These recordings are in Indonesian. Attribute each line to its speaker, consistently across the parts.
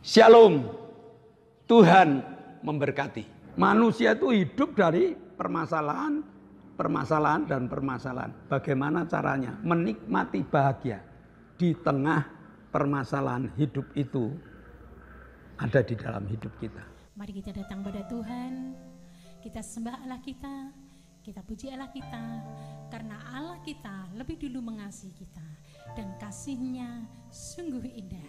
Speaker 1: Shalom. Tuhan memberkati. Manusia itu hidup dari permasalahan dan permasalahan. Bagaimana caranya menikmati bahagia di tengah permasalahan hidup itu ada di dalam hidup kita.
Speaker 2: Mari kita datang pada Tuhan, kita sembah Allah kita puji Allah kita, karena Allah kita lebih dulu mengasihi kita dan kasih-Nya sungguh indah.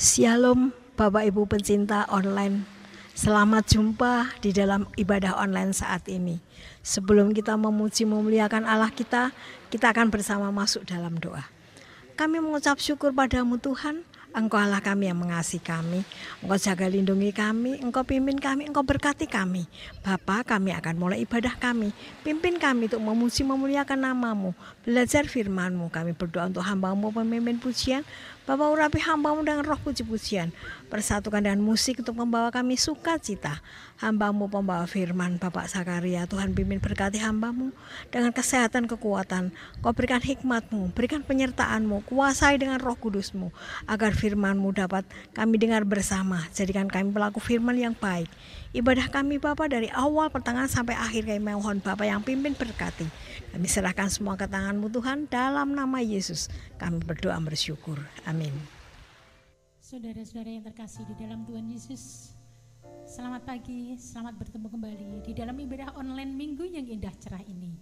Speaker 3: Shalom Bapak Ibu pencinta online. Selamat jumpa di dalam ibadah online saat ini. Sebelum kita memuji memuliakan Allah kita akan bersama masuk dalam doa. Kami mengucap syukur padamu Tuhan, Engkau Allah kami yang mengasihi kami, Engkau jaga lindungi kami, Engkau pimpin kami, Engkau berkati kami. Bapa, kami akan mulai ibadah kami, pimpin kami untuk memuji memuliakan nama-Mu, belajar firman-Mu. Kami berdoa untuk hamba-Mu pemimpin pujian, Bapa urapi hamba-Mu dengan roh puji-pujian, persatukan dengan musik untuk membawa kami sukacita. Hamba-Mu pembawa firman, Bapak Zakaria, Tuhan pimpin berkati hamba-Mu dengan kesehatan kekuatan. Kau berikan hikmat-Mu, berikan penyertaan-Mu, kuasai dengan roh kudus-Mu, agar firman-Mu dapat kami dengar bersama. Jadikan kami pelaku firman yang baik. Ibadah kami Bapa dari awal pertengahan sampai akhir, kami mohon Bapa yang pimpin berkati. Kami serahkan semua ke tangan-Mu Tuhan, dalam nama Yesus kami berdoa bersyukur. Amin.
Speaker 2: Saudara-saudara yang terkasih di dalam Tuhan Yesus, selamat pagi, selamat bertemu kembali di dalam ibadah online minggu yang indah cerah ini.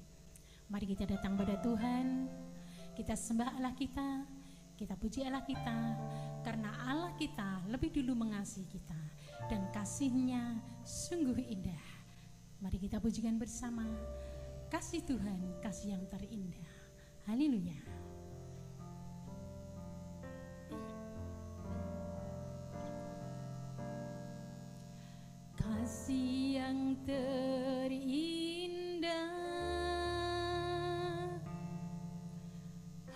Speaker 2: Mari kita datang pada Tuhan, kita sembah Allah kita puji Allah kita, karena Allah kita lebih dulu mengasihi kita dan kasih-Nya sungguh indah. Mari kita pujikan bersama, kasih Tuhan, kasih yang terindah. Haleluya. Kasih yang terindah,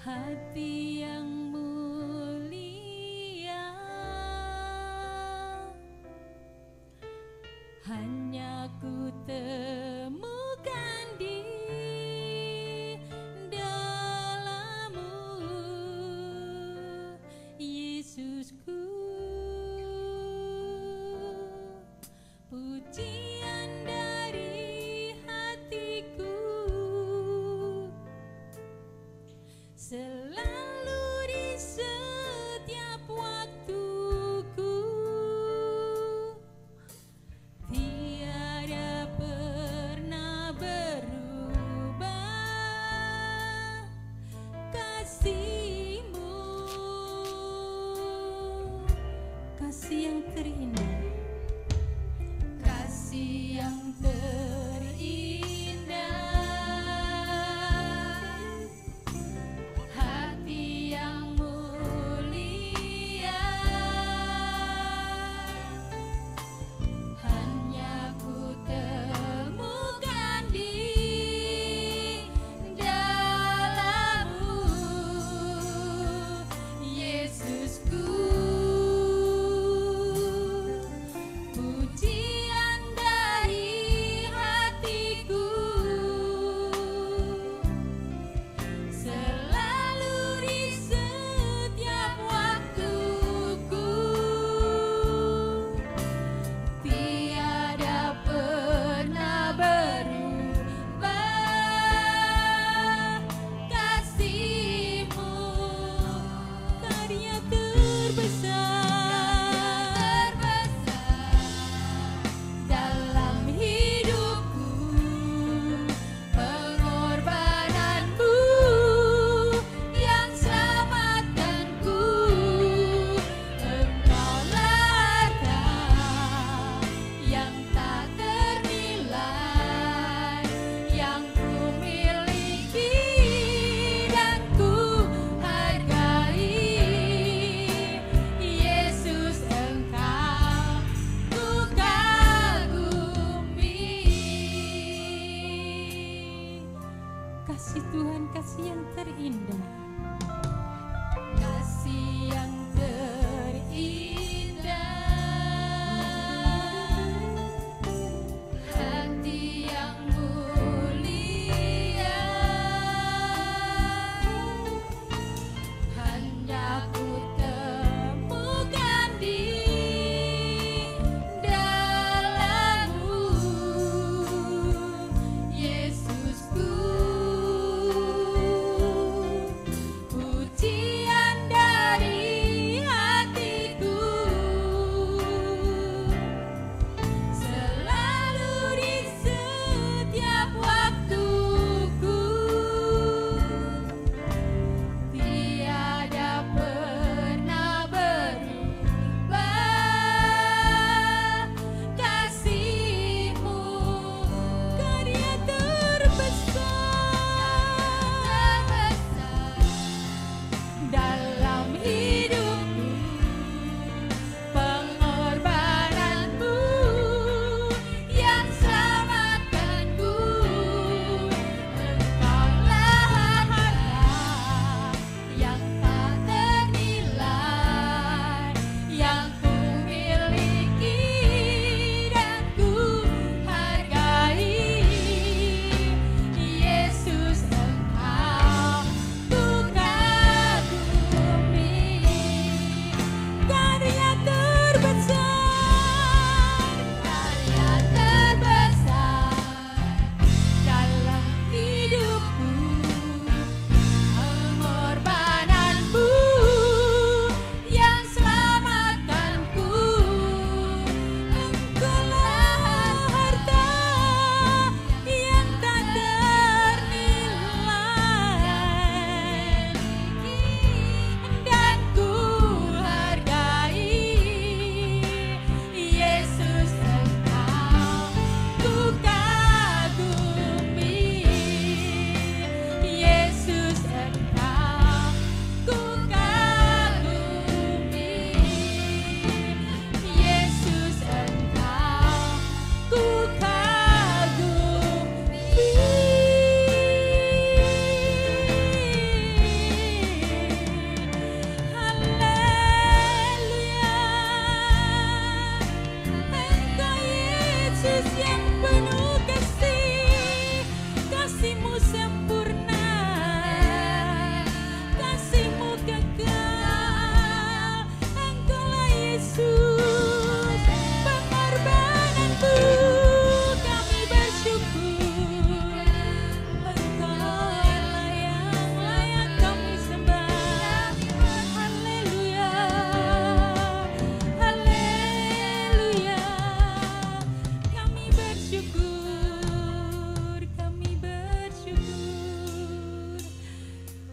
Speaker 2: hati yang mulia, hanya ku temukan di dalam-Mu, Yesusku. Pujian dari hatiku selalu di setiap waktuku, tiada pernah berubah kasih-Mu, kasih yang terindah. Kasih yang terindah, hati yang mulia, hanya ku temukan di dalam-Mu, Yesusku. Kasih Tuhan, kasih yang terindah, kasih yang terindah, hati yang mulia.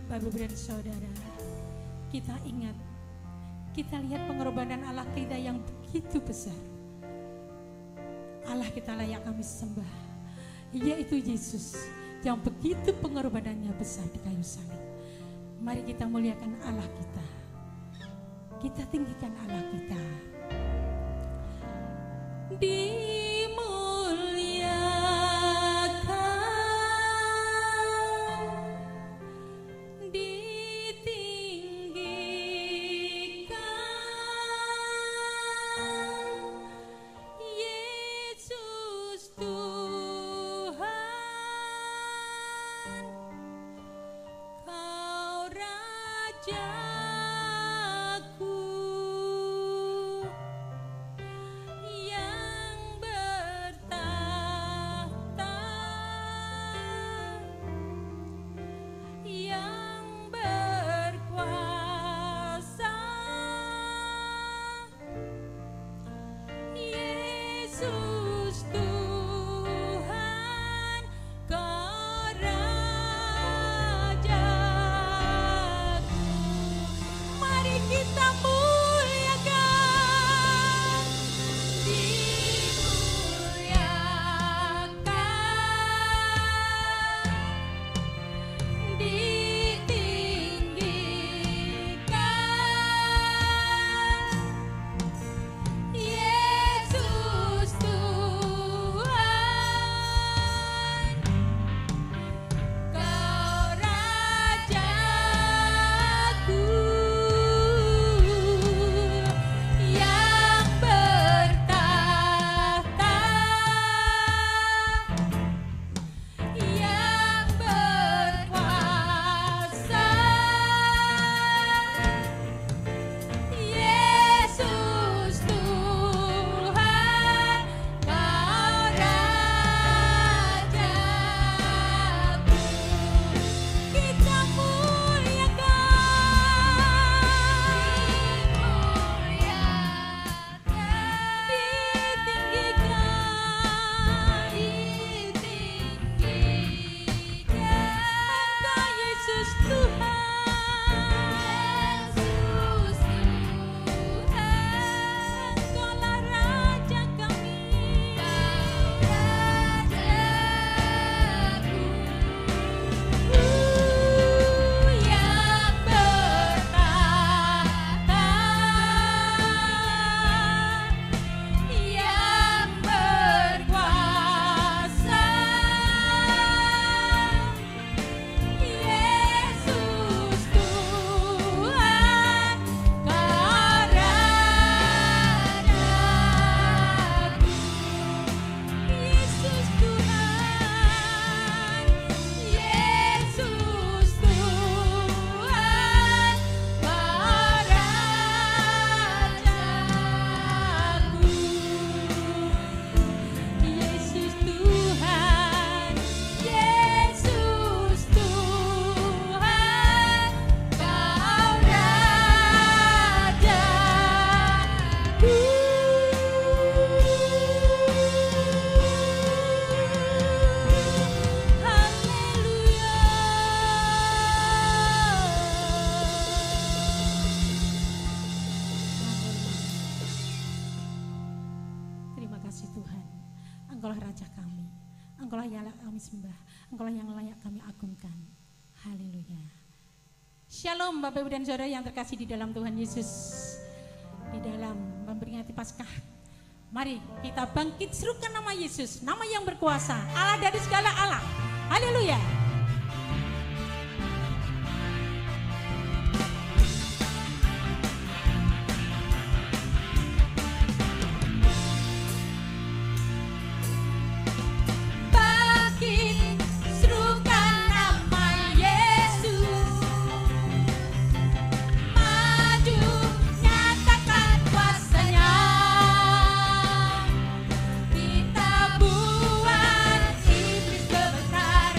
Speaker 2: Bapak Ibu dan Saudara, kita ingat, kita lihat pengorbanan Allah kita yang begitu besar. Allah kita layak kami sembah, yaitu Yesus yang begitu pengorbanannya besar di kayu salib. Mari kita muliakan Allah kita. Kita tinggikan Allah kita. Engkaulah yang layak kami sembah, Engkaulah yang layak kami agungkan. Haleluya. Shalom Bapak Ibu dan Saudara yang terkasih di dalam Tuhan Yesus. Di dalam memperingati Paskah, mari kita bangkit serukan nama Yesus, nama yang berkuasa, Allah dari segala Allah. Haleluya.
Speaker 4: Kita buat iblis gemetar.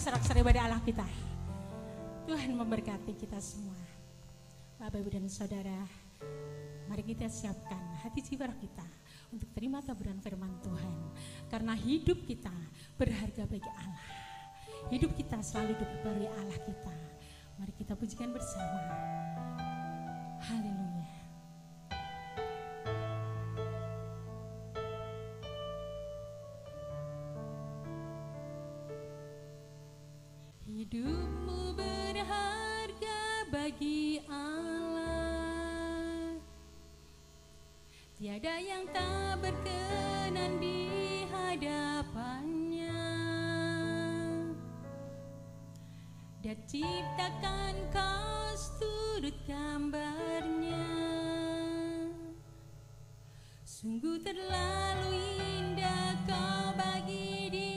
Speaker 2: bersorak-sorai pada Allah kita. Tuhan memberkati kita semua. Bapak, Ibu, dan Saudara, mari kita siapkan hati jiwa kita untuk terima taburan firman Tuhan. Karena hidup kita berharga bagi Allah. Hidup kita selalu diberi Allah kita. Mari kita pujikan bersama. Haleluya. Hidupmu berharga bagi Allah. Tiada yang tak berkenan di hadapannya. Dia ciptakan kau turut gambarnya. Sungguh terlalu indah kau bagi dia.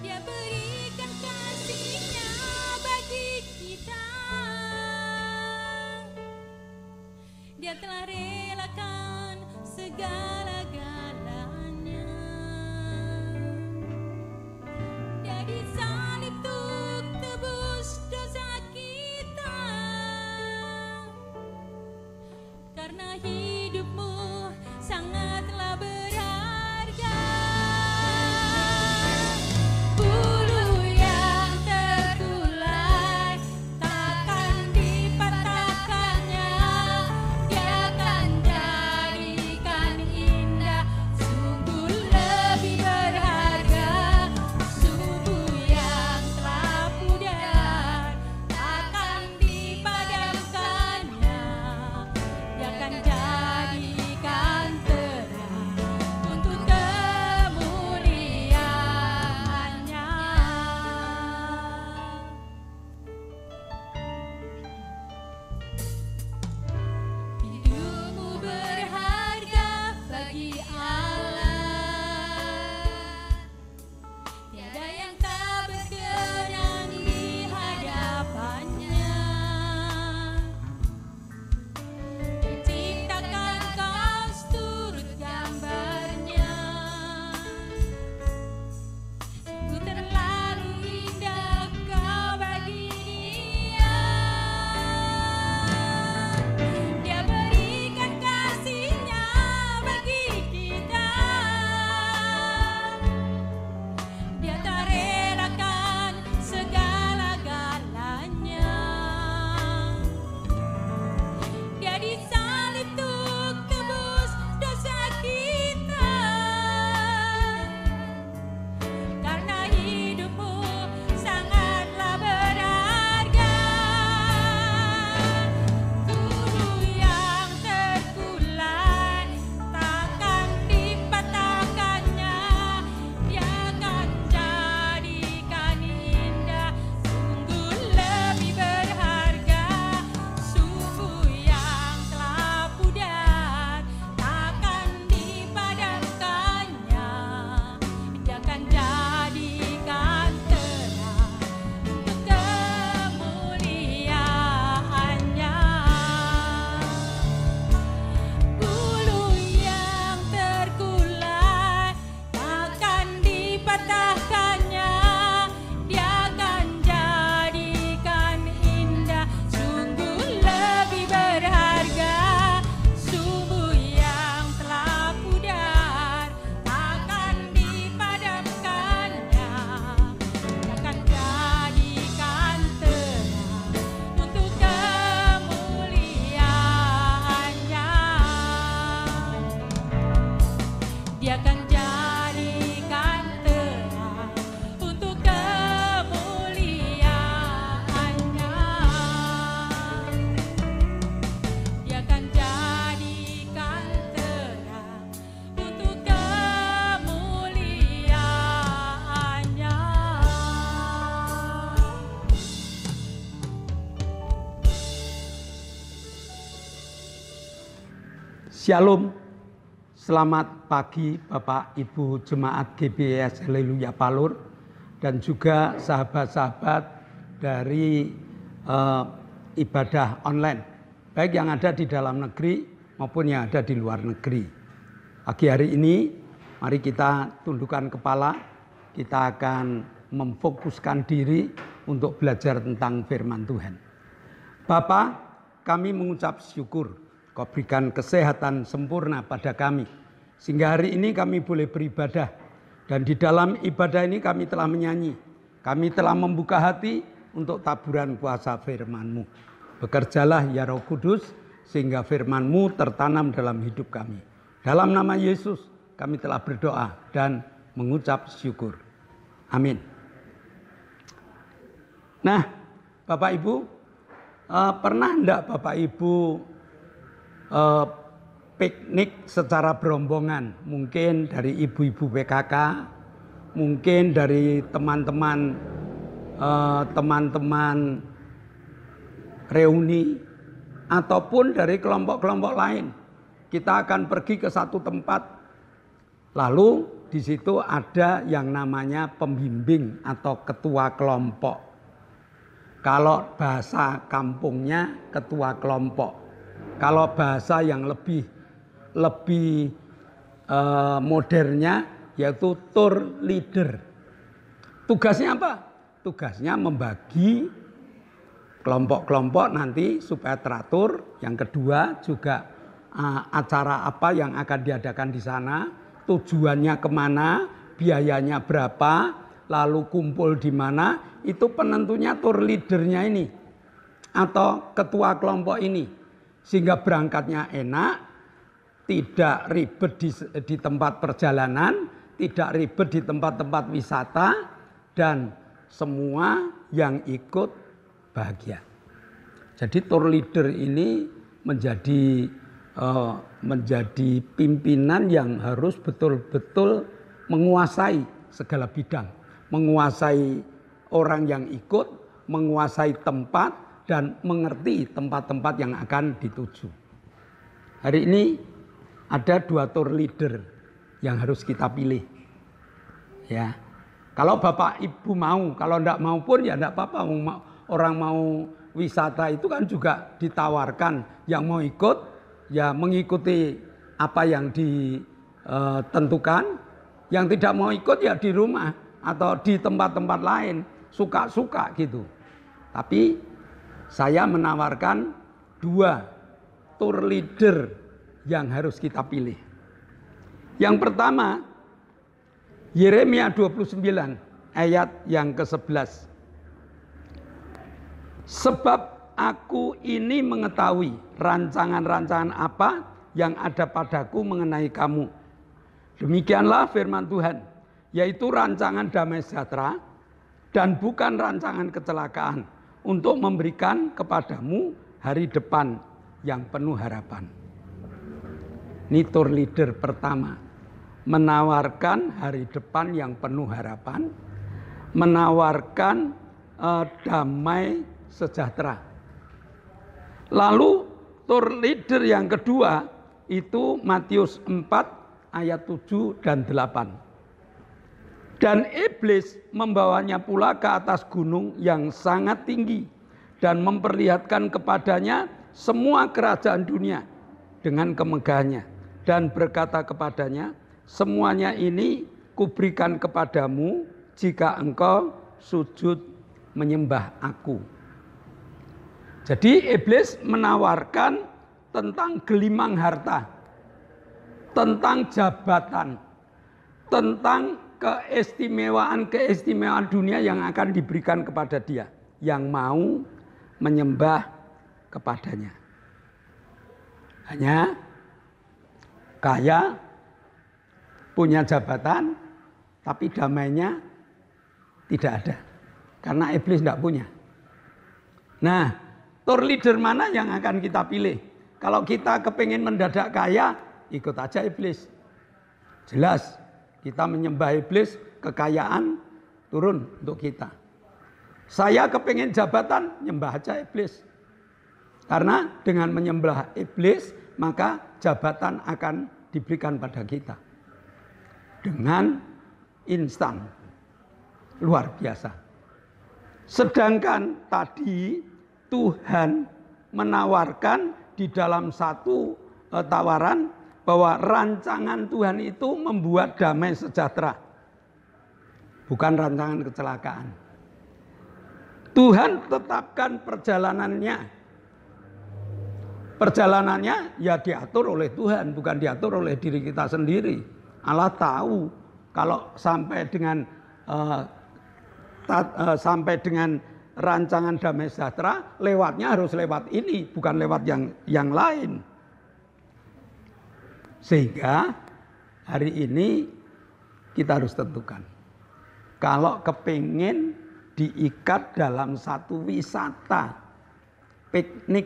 Speaker 2: Dia berikan kasih-Nya bagi kita. Dia telah relakan segala-galanya. Dia disalib untuk tebus dosa kita. Karena hidupmu sangatlah berharga. Bulu yang terkulai takkan dipatahkannya. Dia akan jadikan indah, sungguh lebih berharga. Subuh yang telah pudar takkan dipadamkannya. Dia akan jadikan terang untuk kemuliaan-Nya. Hidupmu berharga bagi Allah. Tiada yang tak berkenan di hadapannya. Diciptakan kau turut gambarnya. Sungguh terlalu indah kau bagi dia. Dia berikan kasih-Nya bagi kita. Dia tak relakan segala-galanya. Dia disalib untuk tebus dosa kita. Karena hidupmu sangatlah berharga. Tubuh yang terkulai takkan dipatahkannya. Dia akan jadikan indah, sungguh lebih berharga. Subuh yang telah pudar takkan dipadamkannya. Dia akan jadikan terang untuk kemuliaan-Nya. Bulu yang terkulai takkan dipatahkannya. Dia akan jadikan indah, sungguh lebih berharga. Subuh yang telah pudar takkan dipadamkannya. Dia akan jadikan terang untuk kemuliaan-Nya. Dia akan jadikan terang untuk kemuliaan-Nya. Dia akan jadikan terang untuk kemuliaan-Nya.
Speaker 1: Shalom, selamat pagi Bapak Ibu Jemaat GBS Haleluya Palur dan juga sahabat-sahabat dari ibadah online, baik yang ada di dalam negeri maupun yang ada di luar negeri. Pagi hari ini Mari kita tundukkan kepala, kita akan memfokuskan diri untuk belajar tentang firman Tuhan. Bapa, kami mengucap syukur, Kau berikan kesehatan sempurna pada kami, sehingga hari ini kami boleh beribadah. Dan di dalam ibadah ini kami telah menyanyi, kami telah membuka hati untuk taburan kuasa firman-Mu. Bekerjalah ya Roh Kudus, sehingga firman-Mu tertanam dalam hidup kami. Dalam nama Yesus kami telah berdoa dan mengucap syukur. Amin. Nah, Bapak Ibu, pernah enggak Bapak Ibu piknik secara berombongan? Mungkin dari ibu-ibu PKK, mungkin dari teman-teman reuni, ataupun dari kelompok-kelompok lain. Kita akan pergi ke satu tempat, lalu di situ ada yang namanya pembimbing atau ketua kelompok. Kalau bahasa kampungnya ketua kelompok. Kalau bahasa yang lebih modernnya yaitu tour leader. Tugasnya apa? Tugasnya membagi kelompok-kelompok nanti supaya teratur. Yang kedua juga acara apa yang akan diadakan di sana, tujuannya kemana, biayanya berapa, lalu kumpul di mana, itu penentunya tour leadernya ini atau ketua kelompok ini. Sehingga berangkatnya enak, tidak ribet di tempat perjalanan, tidak ribet di tempat-tempat wisata, dan semua yang ikut bahagia. Jadi tour leader ini menjadi pimpinan yang harus betul-betul menguasai segala bidang, menguasai orang yang ikut, menguasai tempat, dan mengerti tempat-tempat yang akan dituju. Hari ini ada 2 tour leader yang harus kita pilih. Ya. Kalau Bapak Ibu mau, kalau enggak mau pun ya enggak apa-apa. Orang mau wisata itu kan juga ditawarkan. Yang mau ikut ya mengikuti apa yang ditentukan. Yang tidak mau ikut ya di rumah atau di tempat-tempat lain. Suka-suka gitu. Tapi saya menawarkan 2 tour leader yang harus kita pilih. Yang pertama, Yeremia 29 ayat yang ke-11. Sebab aku ini mengetahui rancangan-rancangan apa yang ada padaku mengenai kamu. Demikianlah firman Tuhan, yaitu rancangan damai sejahtera dan bukan rancangan kecelakaan, untuk memberikan kepadamu hari depan yang penuh harapan. Ini tour leader pertama, menawarkan hari depan yang penuh harapan, menawarkan damai sejahtera. Lalu tour leader yang kedua itu Matius 4 ayat 7 dan 8. Dan iblis membawanya pula ke atas gunung yang sangat tinggi dan memperlihatkan kepadanya semua kerajaan dunia dengan kemegahannya, dan berkata kepadanya, semuanya ini kuberikan kepadamu jika engkau sujud menyembah aku. Jadi iblis menawarkan tentang gelimang harta, tentang jabatan, tentang keistimewaan dunia yang akan diberikan kepada dia yang mau menyembah kepadanya. Hanya kaya, punya jabatan, tapi damainya tidak ada. Karena iblis tidak punya. Nah, tour leader mana yang akan kita pilih? Kalau kita kepingin mendadak kaya, ikut aja iblis. Jelas, kita menyembah iblis, kekayaan turun untuk kita. Saya kepingin jabatan, nyembah aja iblis. Karena dengan menyembah iblis, maka jabatan akan diberikan pada kita. Dengan instan. Luar biasa. Sedangkan tadi Tuhan menawarkan di dalam satu tawaran, bahwa rancangan Tuhan itu membuat damai sejahtera, bukan rancangan kecelakaan. Tuhan tetapkan perjalanannya. Perjalanannya ya diatur oleh Tuhan, bukan diatur oleh diri kita sendiri. Allah tahu kalau sampai dengan rancangan damai sejahtera, lewatnya harus lewat ini, bukan lewat yang lain. Sehingga hari ini kita harus tentukan, kalau kepingin diikat dalam satu wisata piknik,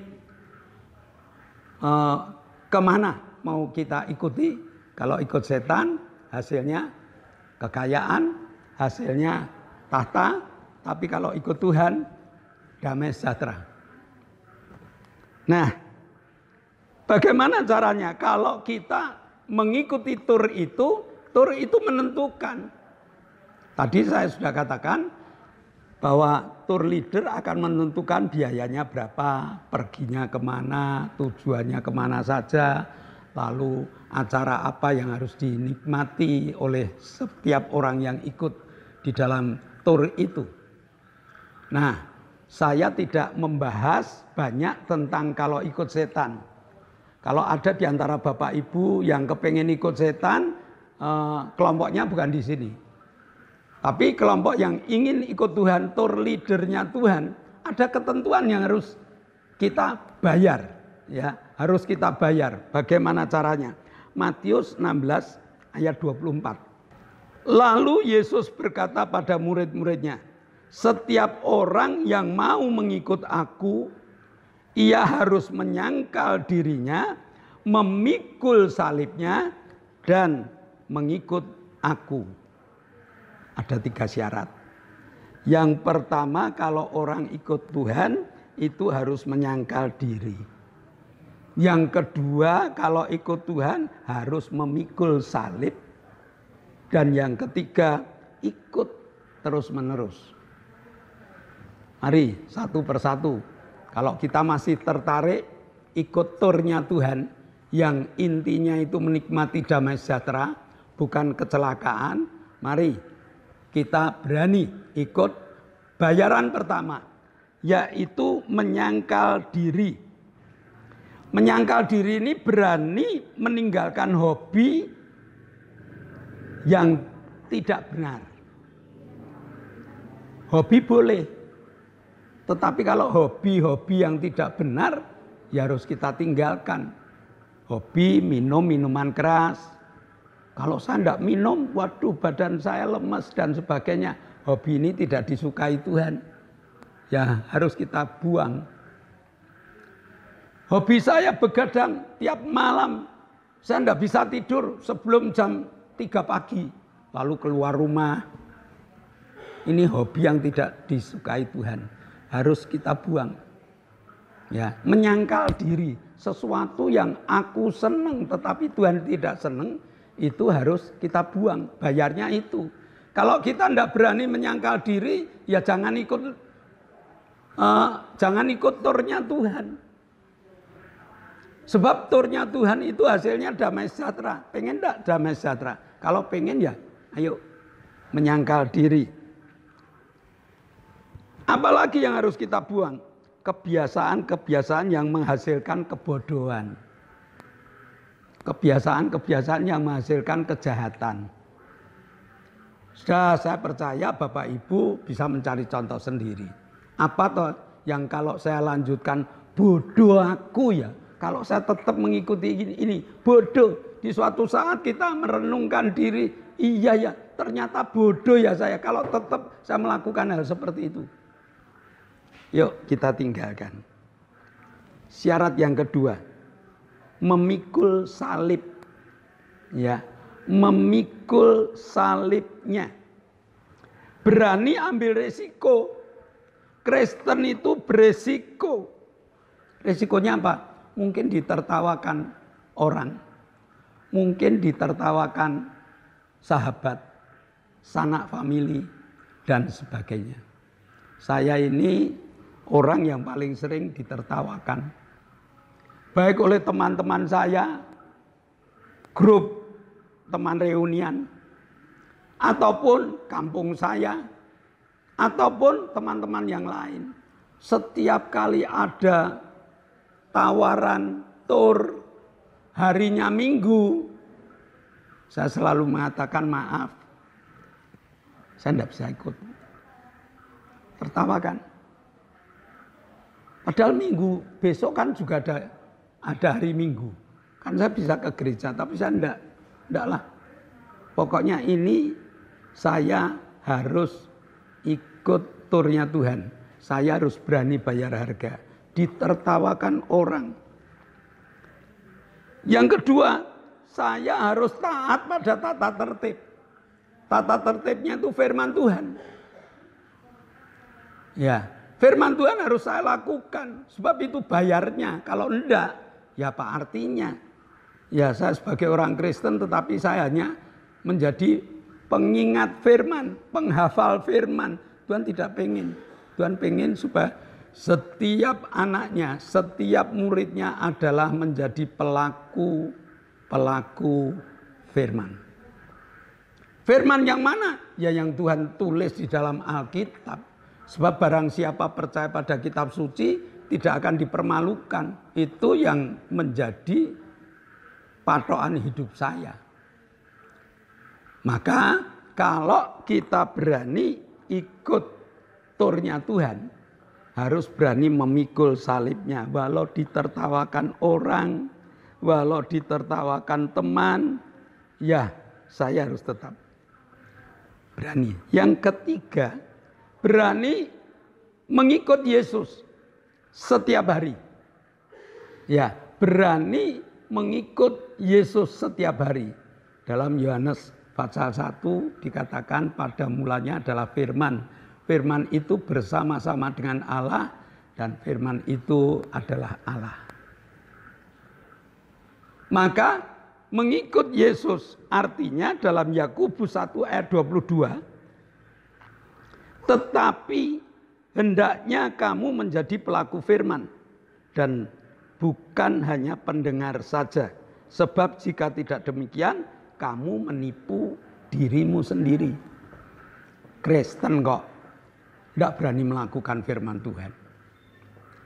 Speaker 1: kemana mau kita ikuti? Kalau ikut setan hasilnya kekayaan, hasilnya tahta. Tapi kalau ikut Tuhan damai sejahtera. Nah, bagaimana caranya? Kalau kita mengikuti tur itu menentukan. Tadi saya sudah katakan bahwa tour leader akan menentukan biayanya berapa, perginya kemana, tujuannya kemana saja, lalu acara apa yang harus dinikmati oleh setiap orang yang ikut di dalam tour itu. Nah, saya tidak membahas banyak tentang kalau ikut setan. Kalau ada di antara Bapak Ibu yang kepengen ikut setan, kelompoknya bukan di sini. Tapi kelompok yang ingin ikut Tuhan, tour leadernya Tuhan, ada ketentuan yang harus kita bayar, ya, harus kita bayar. Bagaimana caranya? Matius 16 ayat 24. Lalu Yesus berkata pada murid-muridnya, setiap orang yang mau mengikut aku, ia harus menyangkal dirinya, memikul salibnya, dan mengikut aku. Ada 3 syarat. Yang pertama, kalau orang ikut Tuhan itu harus menyangkal diri. Yang kedua, kalau ikut Tuhan harus memikul salib. Dan yang ketiga, ikut terus-menerus. Mari satu persatu. Kalau kita masih tertarik ikut turnya Tuhan yang intinya itu menikmati damai sejahtera, bukan kecelakaan, mari kita berani ikut bayaran pertama, yaitu menyangkal diri. Menyangkal diri ini berani meninggalkan hobi yang tidak benar. Hobi boleh, tetapi kalau hobi-hobi yang tidak benar, ya harus kita tinggalkan. Hobi minum minuman keras. Kalau saya tidak minum, waduh badan saya lemes dan sebagainya. Hobi ini tidak disukai Tuhan. Ya harus kita buang. Hobi saya begadang tiap malam. Saya tidak bisa tidur sebelum jam 3 pagi. Lalu keluar rumah. Ini hobi yang tidak disukai Tuhan. Harus kita buang. Ya, menyangkal diri. Sesuatu yang aku senang tetapi Tuhan tidak senang. Itu harus kita buang, bayarnya itu. Kalau kita tidak berani menyangkal diri, ya jangan ikut turnya Tuhan. Sebab turnya Tuhan itu hasilnya damai sejahtera. Pengen tidak damai sejahtera? Kalau pengen ya, ayo menyangkal diri. Apalagi yang harus kita buang? Kebiasaan-kebiasaan yang menghasilkan kebodohan. Kebiasaan-kebiasaan yang menghasilkan kejahatan. Sudah saya percaya Bapak Ibu bisa mencari contoh sendiri. Apa toh yang kalau saya lanjutkan bodoh aku ya. Kalau saya tetap mengikuti ini bodoh. Di suatu saat kita merenungkan diri. Iya ya ternyata bodoh ya saya. Kalau tetap saya melakukan hal seperti itu. Yuk kita tinggalkan. Syarat yang kedua. Memikul salib, ya, memikul salibnya, berani ambil resiko. Kristen itu beresiko. Resikonya apa? Mungkin ditertawakan orang, mungkin ditertawakan sahabat, sanak famili, dan sebagainya. Saya ini orang yang paling sering ditertawakan. Baik oleh teman-teman saya grup teman reunian, ataupun kampung saya, ataupun teman-teman yang lain. Setiap kali ada tawaran tur harinya Minggu, saya selalu mengatakan maaf, saya tidak bisa ikut. Tertawakan. Padahal Minggu besok kan juga ada hari Minggu. Kan saya bisa ke gereja, tapi saya enggak lah. Pokoknya ini saya harus ikut turnya Tuhan. Saya harus berani bayar harga. Ditertawakan orang. Yang kedua, saya harus taat pada tata tertib. Tata tertibnya itu firman Tuhan. Ya, firman Tuhan harus saya lakukan. Sebab itu bayarnya. Kalau enggak, ya apa artinya? Ya saya sebagai orang Kristen tetapi saya hanya menjadi pengingat firman, penghafal firman. Tuhan tidak pengen. Tuhan pengen supaya setiap anaknya, setiap muridnya adalah menjadi pelaku firman. Firman yang mana? Ya yang Tuhan tulis di dalam Alkitab. Sebab barang siapa percaya pada kitab suci tidak akan dipermalukan. Itu yang menjadi patokan hidup saya. Maka kalau kita berani ikut turnya Tuhan, harus berani memikul salibnya. Walau ditertawakan orang, walau ditertawakan teman, ya saya harus tetap berani. Yang ketiga, berani mengikut Yesus setiap hari. Ya, berani mengikut Yesus setiap hari. Dalam Yohanes pasal 1 dikatakan pada mulanya adalah firman. Firman itu bersama-sama dengan Allah dan firman itu adalah Allah. Maka mengikut Yesus artinya dalam Yakobus 1 ayat 22, tetapi hendaknya kamu menjadi pelaku firman dan bukan hanya pendengar saja. Sebab jika tidak demikian, kamu menipu dirimu sendiri. Kristen kok tidak berani melakukan firman Tuhan.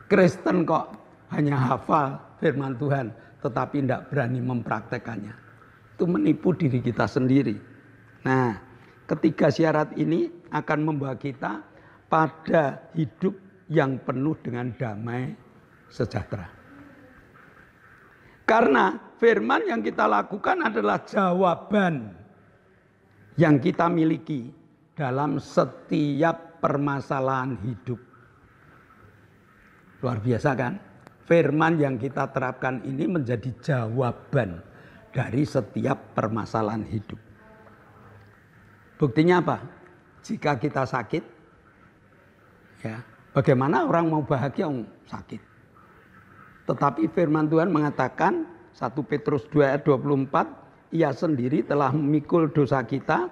Speaker 1: Kristen kok hanya hafal firman Tuhan, tetapi tidak berani mempraktekannya. Itu menipu diri kita sendiri. Nah, ketiga syarat ini akan membawa kita pada hidup yang penuh dengan damai sejahtera. Karena firman yang kita lakukan adalah jawaban yang kita miliki dalam setiap permasalahan hidup. Luar biasa kan? Firman yang kita terapkan ini menjadi jawaban dari setiap permasalahan hidup. Buktinya apa? Jika kita sakit, ya, bagaimana orang mau bahagia sakit? Tetapi firman Tuhan mengatakan 1 Petrus 2 ayat 24, ia sendiri telah memikul dosa kita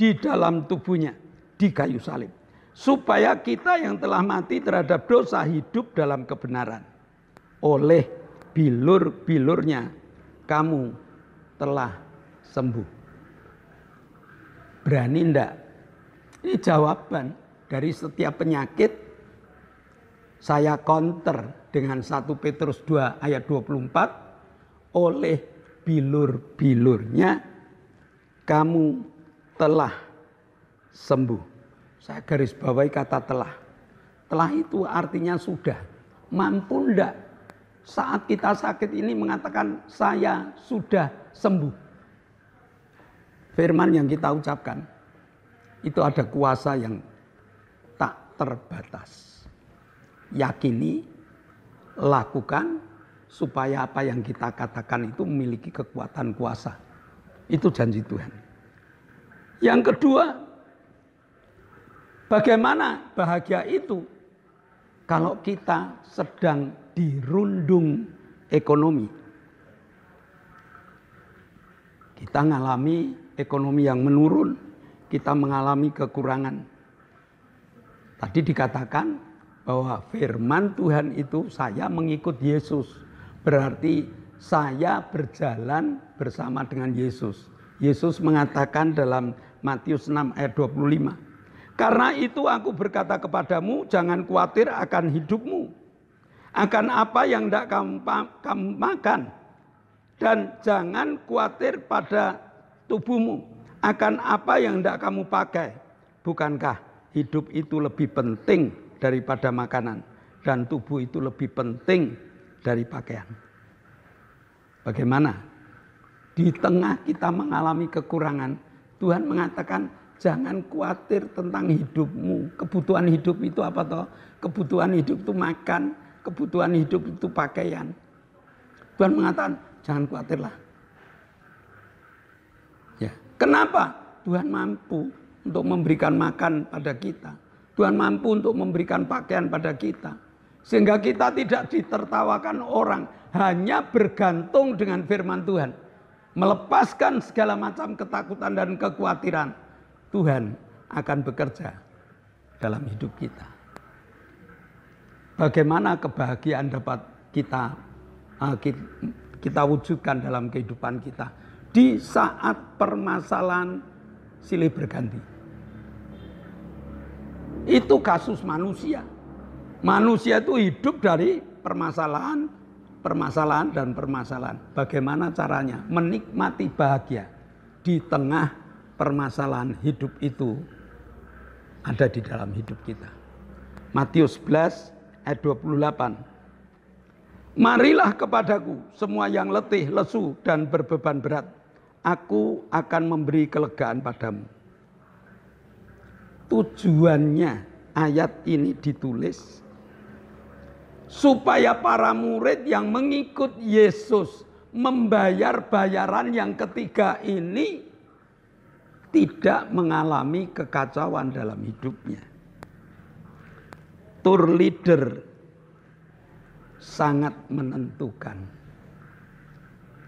Speaker 1: di dalam tubuhnya di kayu salib, supaya kita yang telah mati terhadap dosa hidup dalam kebenaran. Oleh bilur-bilurnya kamu telah sembuh. Berani enggak? Ini jawaban dari setiap penyakit. Saya counter dengan 1 Petrus 2 ayat 24. Oleh bilur-bilurnya kamu telah sembuh. Saya garis bawahi kata telah. Telah itu artinya sudah. Mampu enggak saat kita sakit ini mengatakan saya sudah sembuh? Firman yang kita ucapkan itu ada kuasa yang tak terbatas. Yakini, lakukan supaya apa yang kita katakan itu memiliki kekuatan kuasa. Itu janji Tuhan. Yang kedua, bagaimana bahagia itu kalau kita sedang dirundung ekonomi? Kita mengalami ekonomi yang menurun, kita mengalami kekurangan. Tadi dikatakan bahwa firman Tuhan itu saya mengikut Yesus. Berarti saya berjalan bersama dengan Yesus. Yesus mengatakan dalam Matius 6 ayat 25. Karena itu aku berkata kepadamu, jangan khawatir akan hidupmu, akan apa yang hendak kamu makan. Dan jangan khawatir pada tubuhmu, akan apa yang hendak kamu pakai. Bukankah hidup itu lebih penting daripada makanan, dan tubuh itu lebih penting dari pakaian. Bagaimana? Di tengah kita mengalami kekurangan, Tuhan mengatakan jangan khawatir tentang hidupmu. Kebutuhan hidup itu apa toh? Kebutuhan hidup itu makan, kebutuhan hidup itu pakaian. Tuhan mengatakan jangan khawatirlah. Ya, kenapa? Tuhan mampu untuk memberikan makan pada kita. Tuhan mampu untuk memberikan pakaian pada kita. Sehingga kita tidak ditertawakan orang, hanya bergantung dengan firman Tuhan. Melepaskan segala macam ketakutan dan kekhawatiran. Tuhan akan bekerja dalam hidup kita. Bagaimana kebahagiaan dapat kita wujudkan dalam kehidupan kita di saat permasalahan silih berganti. Itu kasus manusia. Manusia itu hidup dari permasalahan dan permasalahan. Bagaimana caranya menikmati bahagia di tengah permasalahan hidup itu ada di dalam hidup kita. Matius 11 ayat 28. Marilah kepadaku semua yang letih, lesu dan berbeban berat. Aku akan memberi kelegaan padamu. Tujuannya ayat ini ditulis supaya para murid yang mengikut Yesus membayar bayaran yang ketiga ini tidak mengalami kekacauan dalam hidupnya. Tour leader sangat menentukan.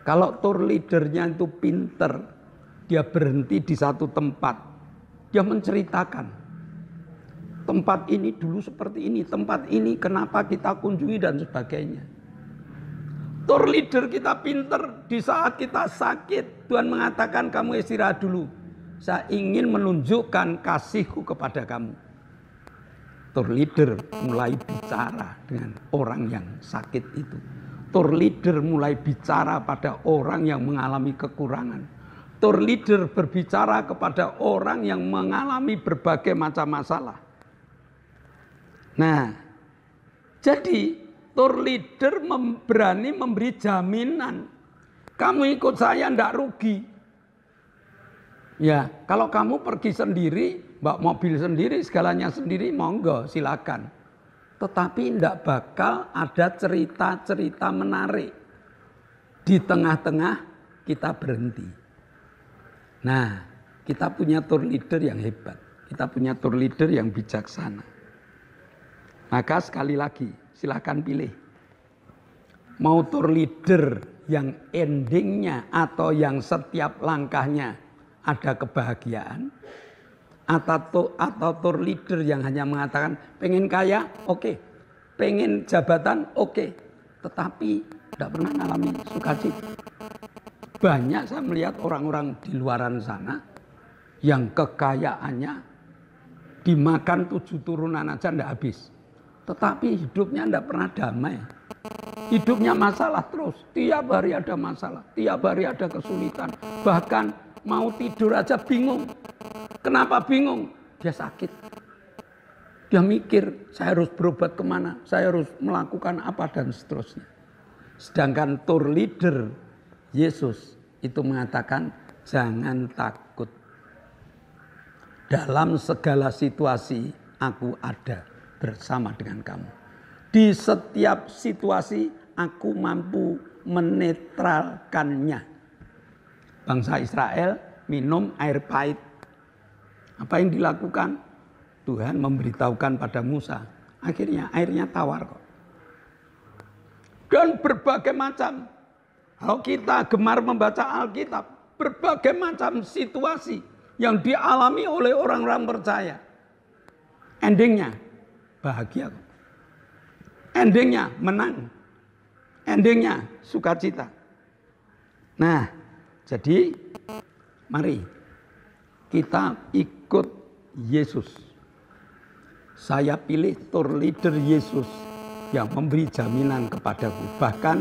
Speaker 1: Kalau tour leadernya itu pinter, dia berhenti di satu tempat, dia menceritakan tempat ini dulu seperti ini, tempat ini kenapa kita kunjungi dan sebagainya. Tour leader kita pinter, di saat kita sakit, Tuhan mengatakan kamu istirahat dulu. Saya ingin menunjukkan kasihku kepada kamu. Tour leader mulai bicara dengan orang yang sakit itu. Tour leader mulai bicara pada orang yang mengalami kekurangan. Tour leader berbicara kepada orang yang mengalami berbagai macam masalah. Nah, jadi tour leader berani memberi jaminan. Kamu ikut saya ndak rugi. Ya, kalau kamu pergi sendiri, bawa mobil sendiri, segalanya sendiri, monggo silakan. Tetapi ndak bakal ada cerita-cerita menarik. Di tengah-tengah kita berhenti. Nah, kita punya tour leader yang hebat. Kita punya tour leader yang bijaksana. Maka sekali lagi, silakan pilih. Mau tour leader yang endingnya atau yang setiap langkahnya ada kebahagiaan, atau tour leader yang hanya mengatakan pengen kaya, oke, pengen jabatan, oke, tetapi tidak pernah mengalami sukacita. Banyak saya melihat orang-orang di luaran sana yang kekayaannya dimakan 7 turunan aja tidak habis, tetapi hidupnya tidak pernah damai. Hidupnya masalah terus, tiap hari ada masalah, tiap hari ada kesulitan, bahkan mau tidur aja bingung. Kenapa bingung? Dia sakit. Dia mikir, saya harus berobat kemana, saya harus melakukan apa dan seterusnya. Sedangkan tour leader Yesus itu mengatakan jangan takut. Dalam segala situasi aku ada bersama dengan kamu. Di setiap situasi aku mampu menetralkannya. Bangsa Israel minum air pahit. Apa yang dilakukan? Tuhan memberitahukan pada Musa. Akhirnya airnya tawar kok. Dan berbagai macam. Kalau kita gemar membaca Alkitab, berbagai macam situasi yang dialami oleh orang-orang percaya. Endingnya bahagia kok. Endingnya menang. Endingnya sukacita. Nah, jadi mari kita ikut Yesus. Saya pilih tour leader Yesus yang memberi jaminan kepadaku. Bahkan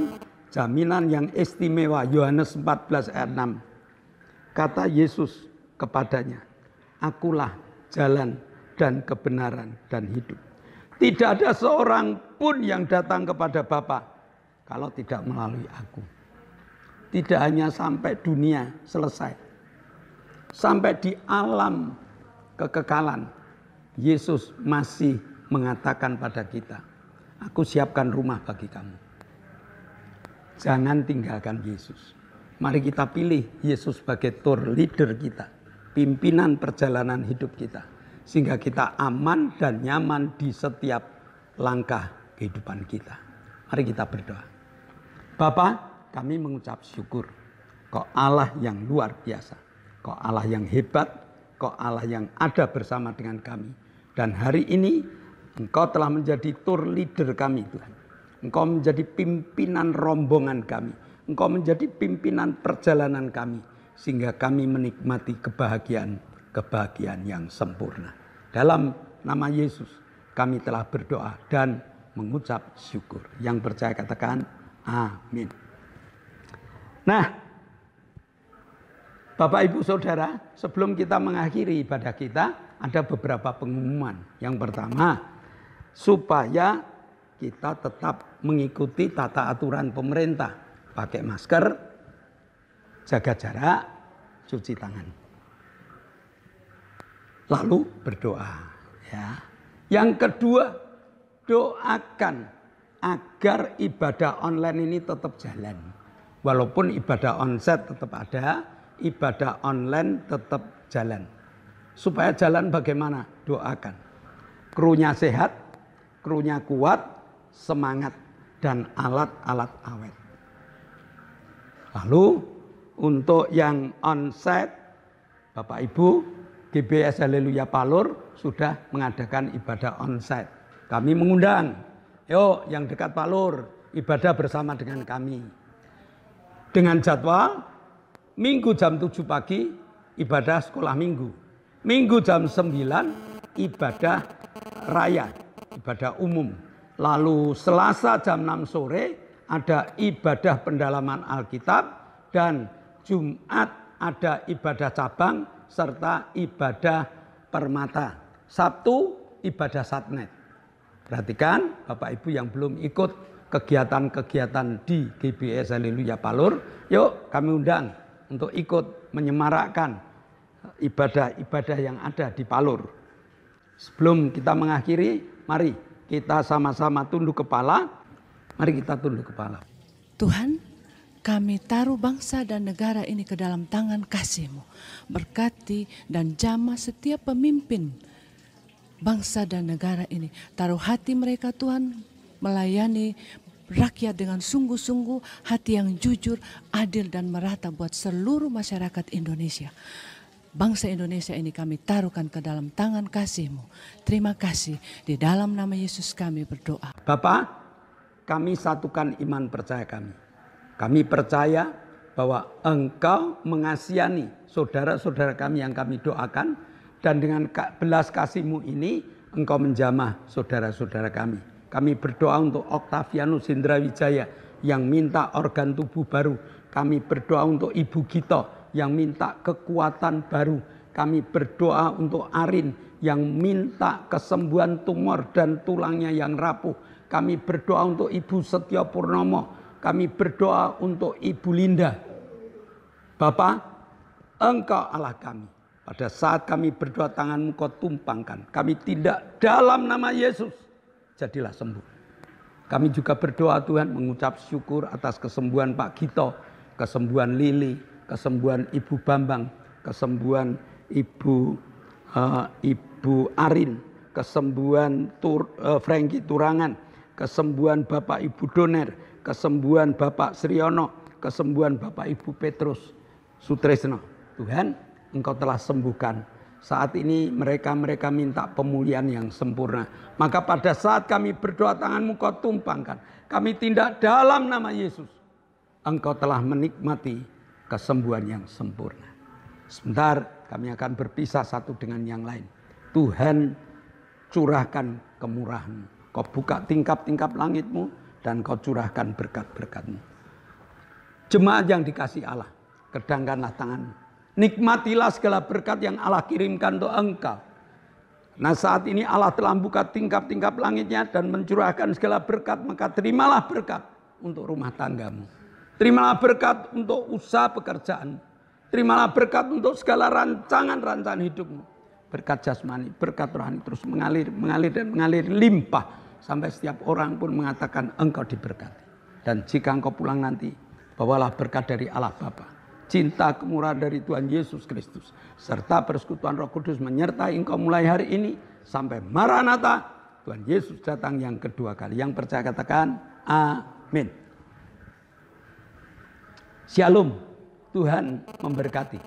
Speaker 1: jaminan yang istimewa. Yohanes 14 ayat 6. Kata Yesus kepadanya, akulah jalan dan kebenaran dan hidup. Tidak ada seorang pun yang datang kepada Bapa kalau tidak melalui aku. Tidak hanya sampai dunia selesai. Sampai di alam kekekalan, Yesus masih mengatakan pada kita, aku siapkan rumah bagi kamu. Jangan tinggalkan Yesus. Mari kita pilih Yesus sebagai tour leader kita, pimpinan perjalanan hidup kita, sehingga kita aman dan nyaman di setiap langkah kehidupan kita. Mari kita berdoa. Bapa, kami mengucap syukur. Kau Allah yang luar biasa. Kau Allah yang hebat. Kau Allah yang ada bersama dengan kami. Dan hari ini Engkau telah menjadi tour leader kami, Tuhan. Engkau menjadi pimpinan rombongan kami. Engkau menjadi pimpinan perjalanan kami. Sehingga kami menikmati kebahagiaan yang sempurna. Dalam nama Yesus kami telah berdoa dan mengucap syukur. Yang percaya katakan amin. Nah, Bapak Ibu Saudara, sebelum kita mengakhiri ibadah kita, ada beberapa pengumuman. Yang pertama, supaya kita tetap mengikuti tata aturan pemerintah. Pakai masker, jaga jarak, cuci tangan. Lalu berdoa. Ya. Yang kedua, doakan agar ibadah online ini tetap jalan. Walaupun ibadah onsite tetap ada, ibadah online tetap jalan. Supaya jalan bagaimana? Doakan. Krunya sehat, krunya kuat, semangat, dan alat-alat awet. Lalu untuk yang onsite, Bapak Ibu, GBS Haleluya Palur sudah mengadakan ibadah onsite. Kami mengundang, yuk yang dekat Palur, ibadah bersama dengan kami. Dengan jadwal, Minggu jam 7 pagi, ibadah sekolah minggu. Minggu jam 9, ibadah raya, ibadah umum. Lalu Selasa jam 6 sore, ada ibadah pendalaman Alkitab. Dan Jumat ada ibadah cabang, serta ibadah permata. Sabtu, ibadah satnet. Perhatikan, Bapak Ibu yang belum ikut kegiatan-kegiatan di GBS Haleluya Palur, yuk kami undang untuk ikut menyemarakkan ibadah-ibadah yang ada di Palur. Sebelum kita mengakhiri, mari kita sama-sama tunduk kepala. Mari kita tunduk kepala.
Speaker 4: Tuhan, kami taruh bangsa dan negara ini ke dalam tangan kasih-Mu. Berkati dan jamah setiap pemimpin bangsa dan negara ini. Taruh hati mereka Tuhan, melayani rakyat dengan sungguh-sungguh, hati yang jujur, adil dan merata buat seluruh masyarakat Indonesia. Bangsa Indonesia ini kami taruhkan ke dalam tangan kasih-Mu. Terima kasih, di dalam nama Yesus kami berdoa.
Speaker 1: Bapak, kami satukan iman percaya kami. Kami percaya bahwa Engkau mengasihani saudara-saudara kami yang kami doakan. Dan dengan belas kasih-Mu ini, Engkau menjamah saudara-saudara kami. Kami berdoa untuk Oktavianus Hindrawijaya yang minta organ tubuh baru. Kami berdoa untuk Ibu Gito yang minta kekuatan baru. Kami berdoa untuk Arin yang minta kesembuhan tumor dan tulangnya yang rapuh. Kami berdoa untuk Ibu Setio Purnomo. Kami berdoa untuk Ibu Linda. Bapak, Engkau Allah kami. Pada saat kami berdoa, tangan-Mu Kau tumpangkan. Kami tindak dalam nama Yesus. Jadilah sembuh. Kami juga berdoa Tuhan, mengucap syukur atas kesembuhan Pak Gito, kesembuhan Lili, kesembuhan Ibu Bambang, kesembuhan Ibu Arin, kesembuhan Franky Turangan, kesembuhan Bapak Ibu Doner, kesembuhan Bapak Sriono, kesembuhan Bapak Ibu Petrus Sutresno. Tuhan, Engkau telah sembuhkan. Saat ini mereka minta pemulihan yang sempurna. Maka pada saat kami berdoa, tangan-Mu Kau tumpangkan. Kami tindak dalam nama Yesus. Engkau telah menikmati kesembuhan yang sempurna. Sebentar kami akan berpisah satu dengan yang lain. Tuhan curahkan kemurahan. Kau buka tingkap-tingkap langitmu dan kau curahkan berkat-berkatmu. Jemaat yang dikasihi Allah, kedangkanlah tanganmu. Nikmatilah segala berkat yang Allah kirimkan untuk engkau. Nah saat ini Allah telah buka tingkap-tingkap langitnya dan mencurahkan segala berkat. Maka terimalah berkat untuk rumah tanggamu. Terimalah berkat untuk usaha pekerjaan. Terimalah berkat untuk segala rancangan-rancangan hidupmu. Berkat jasmani, berkat rohani terus mengalir dan mengalir limpah. Sampai setiap orang pun mengatakan engkau diberkati. Dan jika engkau pulang nanti, bawalah berkat dari Allah Bapa, cinta kemurahan dari Tuhan Yesus Kristus, serta persekutuan Roh Kudus menyertai engkau mulai hari ini sampai Maranatha, Tuhan Yesus datang yang kedua kali. Yang percaya katakan amin. Shalom, Tuhan memberkati.